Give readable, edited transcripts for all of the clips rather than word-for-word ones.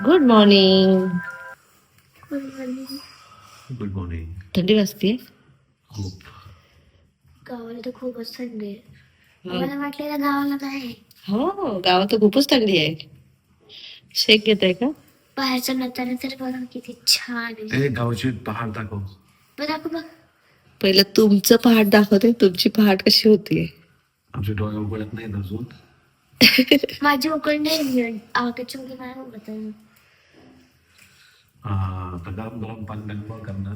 Good morning. Good morning. थंडी वाजते खूप. गावाला तर खूपच थंडी आहे. मला वाटलेलं गावाला नाही. हो, गावात तर खूपच थंडी आहे. शेक घेत आहे का? बाहेरच्या नजारा तर बघा किती छान आहे. गावची पहाड दाखव. बघ बघ. पहिलं तुमचं पहाट दाखवते. तुमची पहाट कशी होतीये? आमचे डोळे उघडत नाहीत अजून. माझी उकड नाही आकाची उकड नाही उघडत आहे. आता गरम गरम पाणी अंघोळ करणार.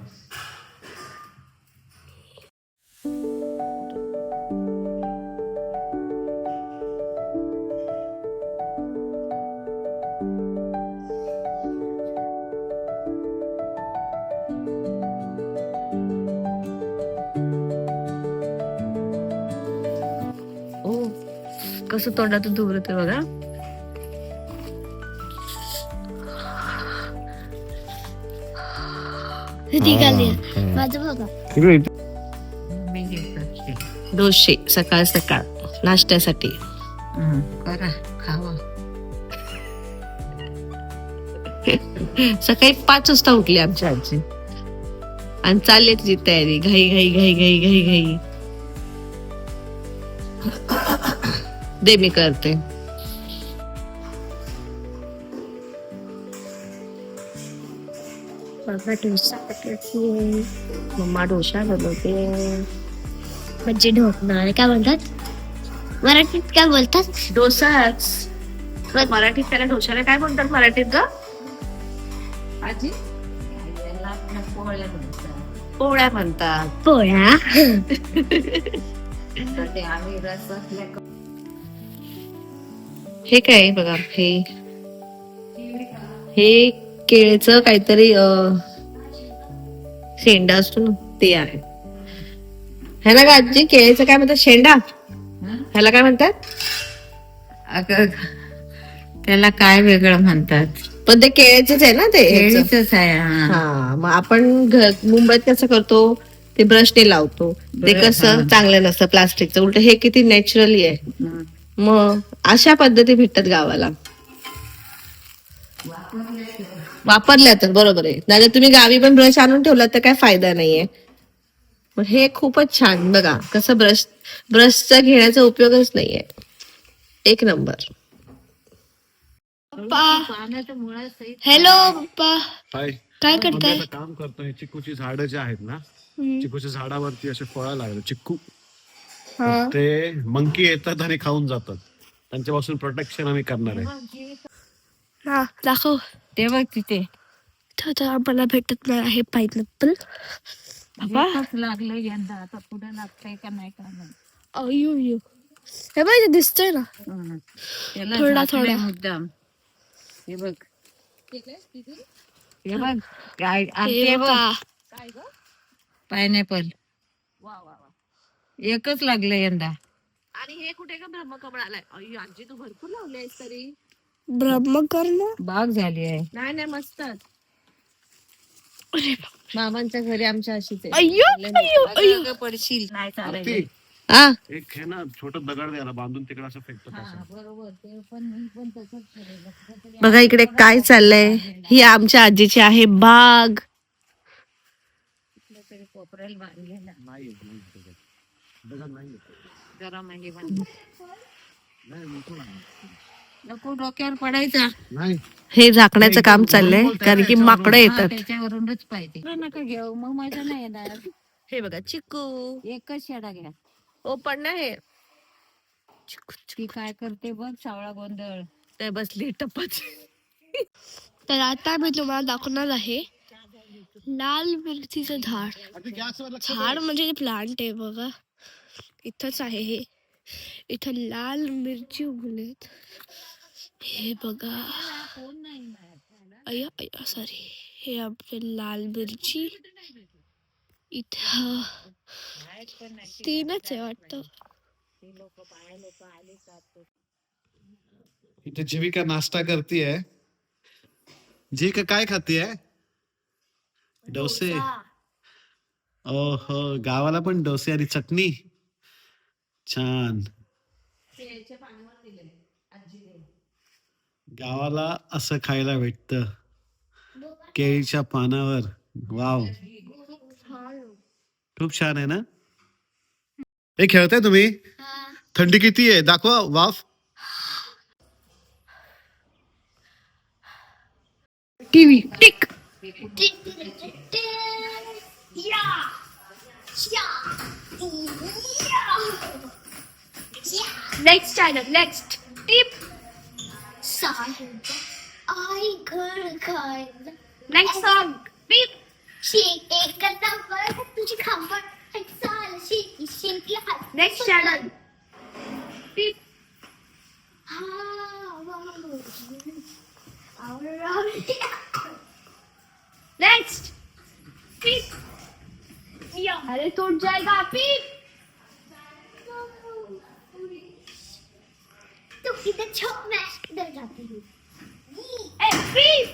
ओ, कसं तोंडातून धुरत आहे बघा. माझं बघा. डोसे सकाळ सकाळ नाश्त्यासाठी. करा खावा. सकाळी 5 वाजता उठली आमची आजी आणि चालली तिची तयारी. घाई घाई घाई घाई घाई घाई. दे मी करते. बघा डोसा बनवते. मम्मा डोसा बनवते. म्हणजे ढोकणार काय म्हणतात मराठीत, काय बोलतात? डोसाच. मराठीत त्याला डोशाला काय म्हणतात मराठीत ग? आजी याला पोळ्या म्हणतात. पोळ्या म्हणतात. पोळ्या. तर ते आम्ही रस असल्या हे काय बघा, हे केळीचं काहीतरी शेंडा असतो ना, ते आहे. ह्याला काय आजी केळीचं काय म्हणतात? शेंडा. ह्याला काय म्हणतात? अगं त्याला काय वेगळं म्हणतात. पण ते केळीचंच आहे ना ते. केळीचंच आहे. हा. हा, मग आपण मुंबईत कसं करतो, ते ब्रशने लावतो. ते कसं चांगलं नसतं प्लास्टिकचं. उलट हे किती नॅचरली आहे. हम्म. मग अशा पद्धती भेटतात गावाला. वापरल्या तर बरोबर आहे. नाही तुम्ही गावी पण ब्रश आणून ठेवला तर काय फायदा नाहीये. मग हे खूपच छान. बघा कसं ब्रशचा घेण्याचा उपयोगच नाहीये. एक नंबर. पाण्याच्या मुळासहित हॅलो पप्पा, हाय. काय करताय? आता काम करतोय. चिक्कूची झाडं जी आहेत ना, चिक्कूच्या झाडावरती असे फळं लागले. चिक्कू ते मंकी येतात आणि खाऊन जातात. त्यांच्यापासून प्रोटेक्शन आम्ही करणार आहे. हा दाखव. ते बघ तिथे तर आम्हाला भेटत नाही आहे पायनॅपल. एकच लागलं यंदा. आता पुढे लागतंय का नाही का नाही. अयो हे बाई दिसतोय ना. त्याला थोडा झाकलंय थोडा. मुद्दाम. हे बघ हे बघ काय हे ते बघ बघा. पायनॅपल एकच लागलं यंदा. आणि हे कुठे का ब्रह्मकमळ आलाय? आजी तू भरपूर लावले आहेस तरी. ब्रह्मकर्ण बाग झाली आहे. नाही मस्तच. मामांच्या घरी आमच्या अशीच आहे. अय्यो पडशील नाही चालायचं. हा, एक हे ना छोटं दगड द्यायला बांधून तिकडे असं फेकतात असं. बरोबर ते पण मी पण तसंच ठरवलं. बघा इकडे काय चाललंय. ही आमच्या आजीची आहे बाग. तरी कोपऱ्याला बांधलेला नाही दगड नाही. जरा म्हणजे नको डोक्यावर पडायचा. नाही हे झाकण्याचं काम चाललंय कारण की माकडं येतात. त्याच्यावरूनच पाहिजे. नका घेऊ मग मजा नाही येणार. हे बघा चिकू. एकच शेडा घ्या. पण नाही ती काय करते बघ सावळा गोंधळ. ते बसली टपच. तर आता मी तुम्हाला दाखवणार आहे लाल मिरचीचं झाड. झाड म्हणजे प्लांट आहे बघा. इथंच आहे हे. इथं लाल मिरची उगलेत. हे बघा. अय्या सॉरी. हे आपले लाल मिरची. इथं 3च आहे वाटतं. इथे जीविका नाश्ता करतीये. जीविका काय खातीये? डोसे. ओहो, गावाला पण डोसे आणि चटणी. छान. गावाला असं खायला भेटतं, केळीच्या पानावर. वाव, खूप छान आहे ना. हे खेळताय तुम्ही? थंडी किती आहे दाखवा वाफ. TV tick. Next channel next tip. Next song tip. Next channel tip. Next tip. अरे टूट जाएगा पीप. तो किधर छप मैं किधर जाती हूँ ए पीप.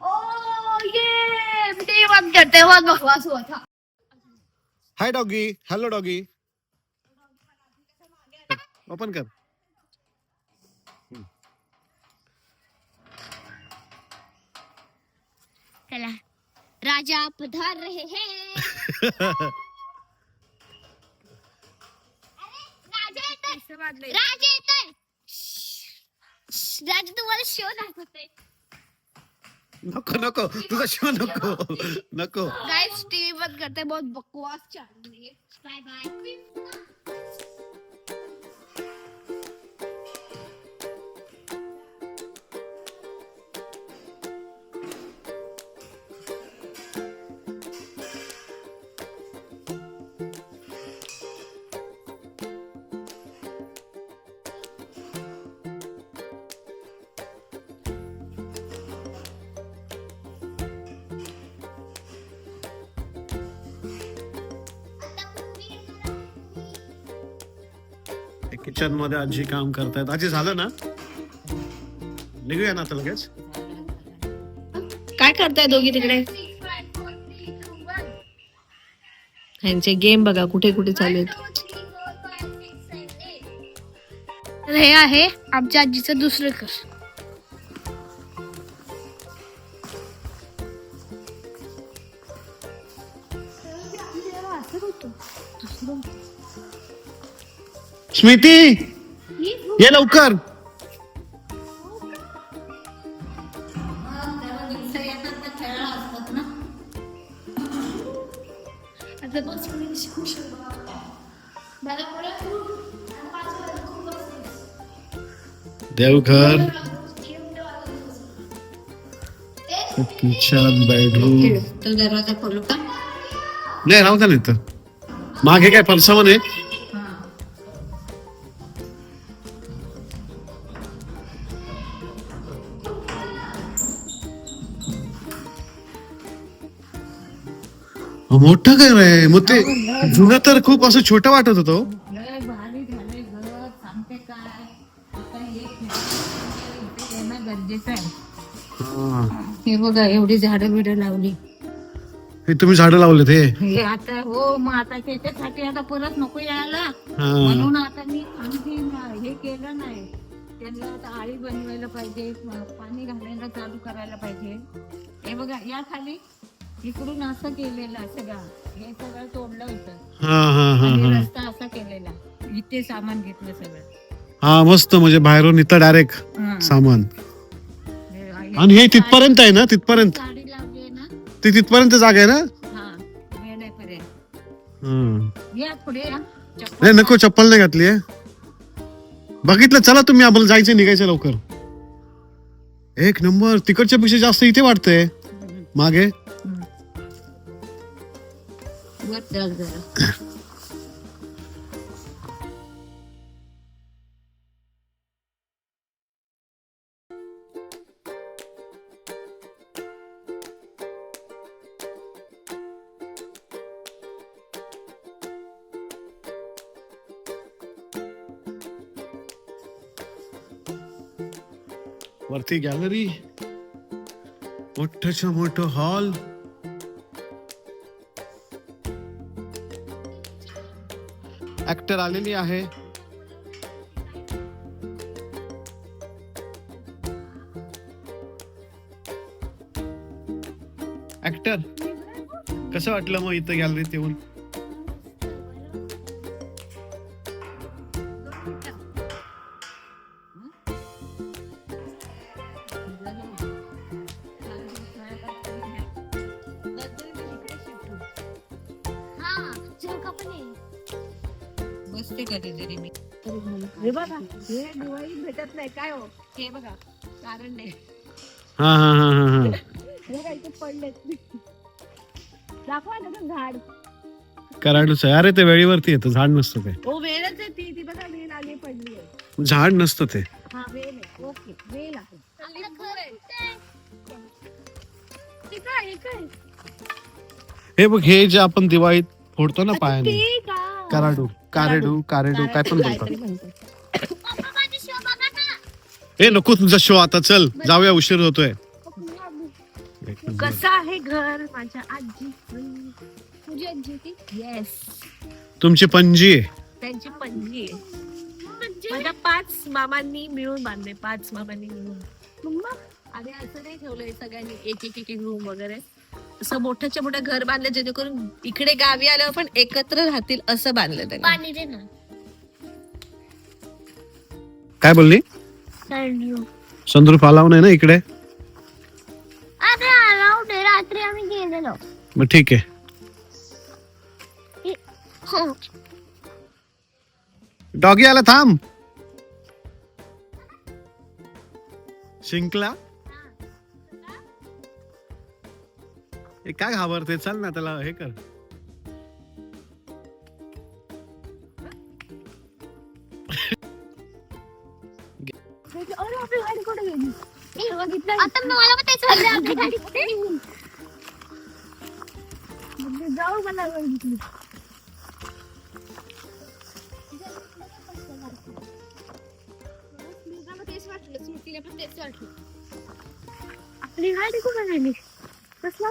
ओ ये ते बंद करते बहुत बकवास हुआ था. हाय डॉगी, हॅलो डॉगी. ओपन कर. चला राजा पधार रहे हैं. राजा येतोय. राजा येतोय. राजा तुम्हाला शो दाखवतोय. नको नको, तुझा शो नको नको. गाइस टीवी बंद करते बहुत बकवास चल रही है. Bye bye. किचन मध्ये आजी काम करतायत. आजी झालं ना, निघूया ना आता लगेच. काय करताय दोघी तिकडे? ह्यांचे गेम बघा कुठे कुठे चालू आहेत. तर हे आहे आमच्या आजीचं दुसरं घर. स्मिती, ये लवकर. देवघर, किचन, बेडरूम. तो दरवाजा खोलू का? नाही राहू द्या नाही तर. मागे काय परसावन आहे? मोठं घर आहे. मग ते जुनं तर खूप असं छोटं वाटत होतं. लय भारी झालंय घर. सांगते काय, आता हे इथे येणं गरजेचं आहे. हे बघा एवढी झाडं बिडं लावली. हे तुम्ही झाडं लावले ते? हे आता हो, मग आता त्याच्यासाठी आता परत नको यायला, म्हणून आता मी आणखी हे केलं नाही. त्यांना आता आळी बनवायला पाहिजे, पाणी घालायला चालू करायला पाहिजे. हे बघा या खाली इकडून असं केलेलं सगळं, हे सगळं तोडलं होतं आणि रस्ता असा केलेला. इथे सामान घेतलं सगळं. हा मस्त, म्हणजे बाहेरून इथं डायरेक्ट सामान. आणि हे तिथपर्यंत आहे ना? तिथपर्यंत गाडी लावली आहे ना, ती तिथपर्यंत जागा आहे ना? हा वेळेपर्यंत. हम्म. या पुढे या. नाही नको, चप्पल नाही घातली आहे. बघितलं, चला तुम्ही, आपण जायचं, निघायचं लवकर. एक नंबर. तिकडच्या पेक्षा जास्त इथे वाटतंय मागे. वर चल जरा. वरती गॅलरी, मोठ्याच्या मोठं हॉल. ऍक्टर आलेली आहे. ऍक्टर कसं वाटलं मग इथं गॅलरीत येऊन? हा झोका पण आहे. बसते कधीतरी मी. हे बघा हे दिवाळी भेटत नाही काय हो. हे बघा कारण नाही हा हा हा हा हा. हे काय इथे पडलेत. दाखवा ना ते झाड. कराडूच आहे. अरे ते वेळीवरती येतं, झाड नसतं ते. हो वेळच आहे ती बघा वेल आली पडली आहे. झाड नसतं ते. हा वेल आहे. ओके वेल आहे. ते काय काय हे बघ, हे जे आपण दिवाळीत फोडतो ना पायाने, ते का कराडू कारेडू कारेडू काय पण बोलतात. काहीतरी म्हणतात. पप्पा माझा शो बघा ना. हे नको तुझा शो आता, चल जाऊया, उशीर होतोय. कसं आहे घर माझ्या आजी. तुझी आजी होती येस तुमची पणजी आहे. त्यांची पणजी आहे. माझ्या 5 मामांनी मिळून बांधले. 5 मामांनी मिळून. मम्मा आणि असं नाही ठेवलंय सगळ्यांनी एक एक एक रूम वगैरे. असं मोठ्याच्या मोठ्या घर बांधले जेणेकरून इकडे गावी आल्यावर पण एकत्र राहतील असं बांधलं त्यांनी. पाणी दे ना. काय बोलली? संद्रूप अलाव नाही ना इकडे? अरे अलाउड आहे. रात्री आम्ही गेलेलो. मग ठीक आहे. हो. डॉगी आला, थांब. शिंकला हे काय घाबरते, चल ना त्याला हे कर. अरे आपली गाडी कुठे गेली बघितलं आता मला पण तेच वाटलं, आपली गाडी कुठे? जाऊ मला बघितली तेच वाटलं स्मृतीला पण तेच वाटलं आपली गाडी कुठे गेली कसला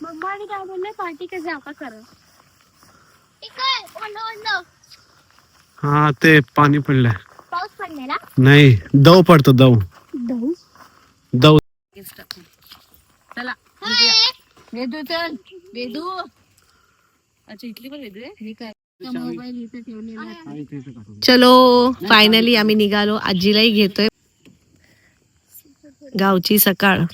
मम्मा आणि काय बोलले पार्टी का जापा करा ठीक आहे. ओलं ओलं. हा ते पाणी पडलंय. पाऊस पडलेला. नाही, दव पडतो, दव दऊ दव. चला हाय. वेदू चल वेदू. अच्छा इथली पण वेदू आहे. मी काय मोबाईल इथे ठेवलेला. चलो फायनली आम्ही निघालो. आजीलाही घेतोय. गावची सकाळ.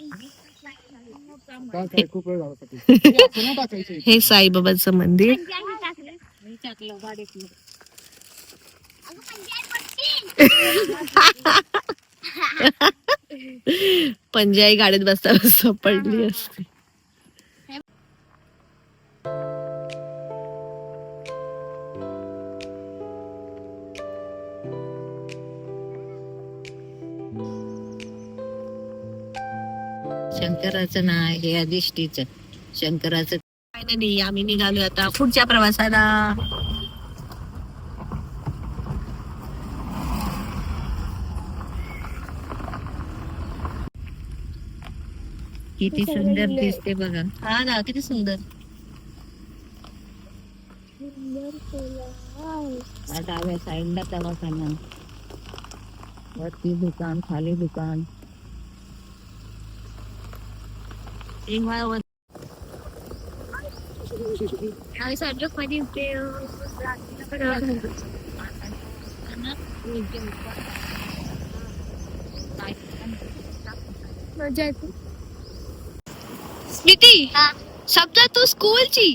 हे साईबाबाचं मंदिर. मी टाकलं गाडीतलं. अगं पंजाब पंजाई गाडीत बसता बसता पडली असते. शंकराचं नाव हे अधिष्ठीचं. शंकराचं फायनली आम्ही निघालो आता पुढच्या प्रवासाला. किती सुंदर दिसते बघा. हा ना किती सुंदर. डाव्या साईडला दवाखाना, वरती दुकान, खाली दुकान. आम्ही सगळं मध्ये मजा येते. स्मिती हा. समजा तू स्कूलची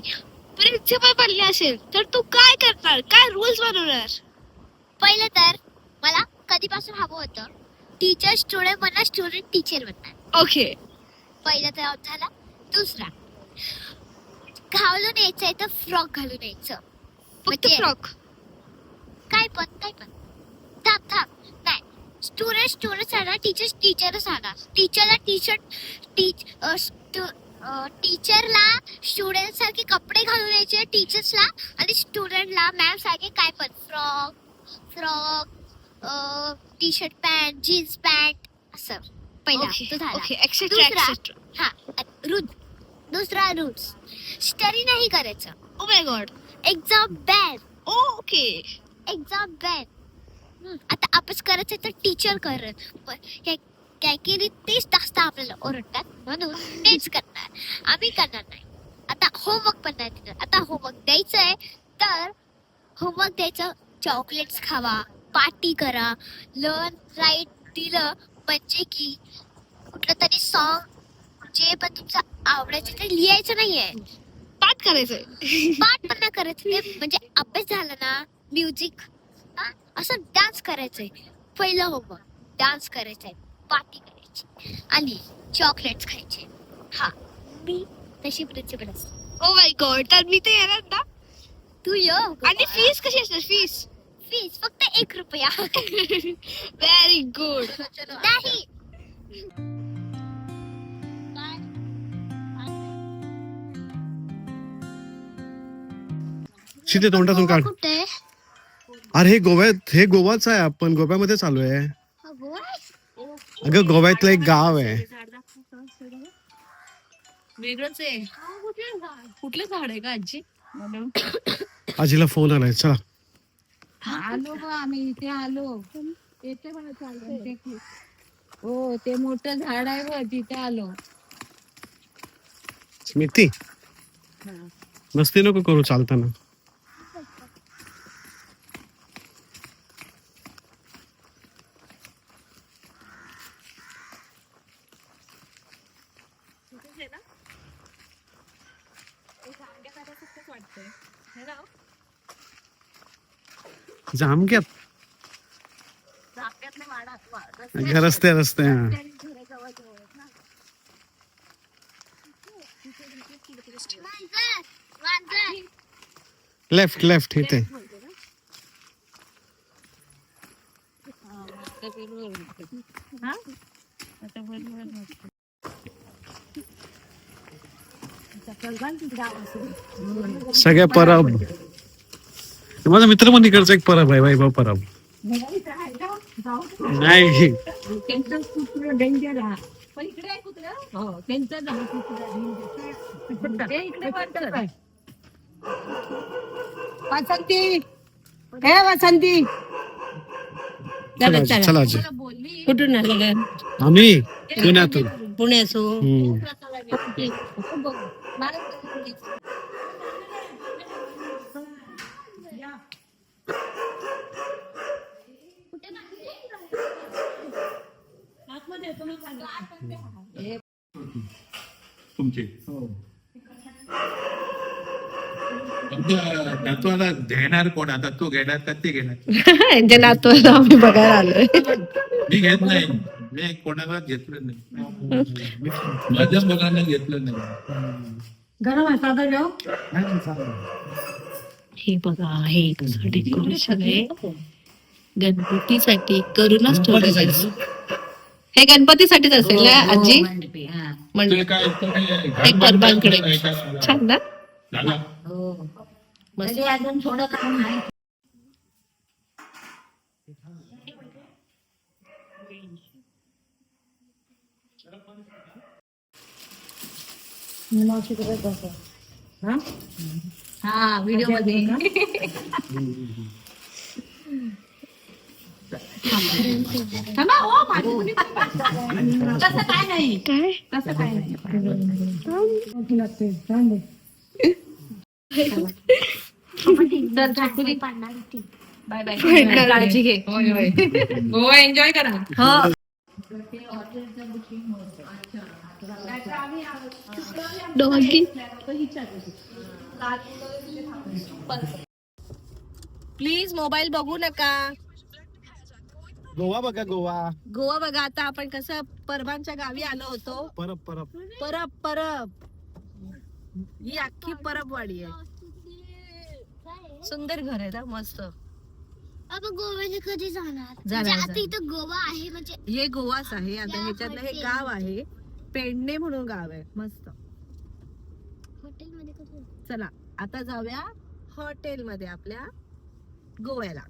प्रिन्सिपल बनली असेल तर तू काय करणार काय रूल्स बनवणार पहिलं तर मला कधीपासून हवं होतं टीचर स्टुडंट बनणार स्टुडंट टीचर बनणार. ओके पहिलं तर झालं. दुसरा घालून यायचंय तर फ्रॉक घालून यायचं. फक्त म्हणजे फ्रॉक काय पण थांब नाही. स्टुडंट राहणार टीचरच राहणार. टीचरला टी शर्ट टीचरला स्टुडंट सारखे कपडे घालून यायचे टीचर्सला आणि स्टुडंटला मॅम सारखे काय पण frock T shirt pant jeans pant असं. पहिला तो झाला. ओके एक्सेट्रा दुसरा एक्सेट्रा हा दुसरा रूल्स, स्टडी नाही करायचं. Oh my God. Exam ban. Okay. Exam ban. आता अभ्यास करायचं तर टीचर करत, काय केली तेच जास्त आपल्याला ओरडतात, म्हणून तेच करणार. आम्ही करणार नाही. आता होमवर्क पण नाही देणार. आता होमवर्क द्यायचंय तर होमवर्क द्यायचं, चॉकलेट्स खावा, पार्टी करा, लर्न राईट दिलं म्हणजे की कुठलं तरी सॉन्ग जे पण तुमचं आवडायचं ते लिहायचं नाहीये, पाठ करायचंय. पाठ पण नाही करायचं. ते म्हणजे अभ्यास झाला ना, म्युझिक असं डान्स करायचंय. पहिलं होमवर्क डान्स करायचंय, पार्टी करायची आणि चॉकलेट्स खायचे. हा, मी तशी प्रिन्सिपल असते. Oh my God. तर मी ते येणार ना. तू ये. आणि फीस कशी असणार? फीस फीस फक्त ₹1. Very good. नाही. शिते तोंडातून काढ. कुठे? अरे हे गोवाच आहे. आपण गोव्यामध्ये चालू आहे. अगं गोव्यातलं एक गाव आहे. वेगळंच आहे. कुठलं झाड आहे का आजी? आजीला फोन आलाय. चला आलो ग आम्ही इथे आलो. येते मला चालू. हो ते मोठं झाड आहे ग तिथे आलो. स्मिती मस्ती नको करू चालताना. जामक्यात रस्ते रस्ते लेफ्ट लेफ्ट इथे. सगळ्या परब. माझा मित्र पण इकडचा एक परब आहे, वैभव परब. नाही त्यांचं कुत्र डेंजर आहे. पण इकडे आहे कुत्र. हो त्यांचं ते इकडे वाटत आहे. वासंती, हे वासंती. चला चला आजी. कुठून आलं? आम्ही पुण्यातून. पुण्यातून. तुमचे नातू आता घेणार कोण? आता तू घेणार का ते घेणार? यांच्या नातवाला आम्ही बघायला आलोय. मी घेत नाही. मी कोणाला घेतलं नाही. माझ्या मुलांना घेतलं नाही. गरम आहे साधा जेव. हे बघा, हे कसं डेकोरेशन आहे गणपतीसाठी. करूनच ठेवलं. हे गणपतीसाठीच असेल ना आजी? ते काय एक परबांकडे छान ना. झाला. म्हणजे अजून थोडं काम आहे. हा व्हिडिओ मध्ये तसं काय नाही. तसं काय नाही. Bye bye. काळजी घे. हो एन्जॉय करा. हो. डॉगी. प्लीज मोबाईल बघू नका. गोवा बघा गोवा. गोवा बघा. आता आपण कसं परबांच्या गावी आलो होतो. परब परब परब परब ही अख्खी परबवाडी आहे. सुंदर घर आहे ना, मस्त. आपण गोव्याला कधी जाणार? जाणार, म्हणजे आता जाणार. इथं गोवा आहे म्हणजे हे गोवाच आहे. आता ह्याच्यातलं हे गाव आहे, पेडणे म्हणून गाव आहे. मस्त. हॉटेलमध्ये कसं? चला आता जाऊया हॉटेलमध्ये आपल्या गोव्याला.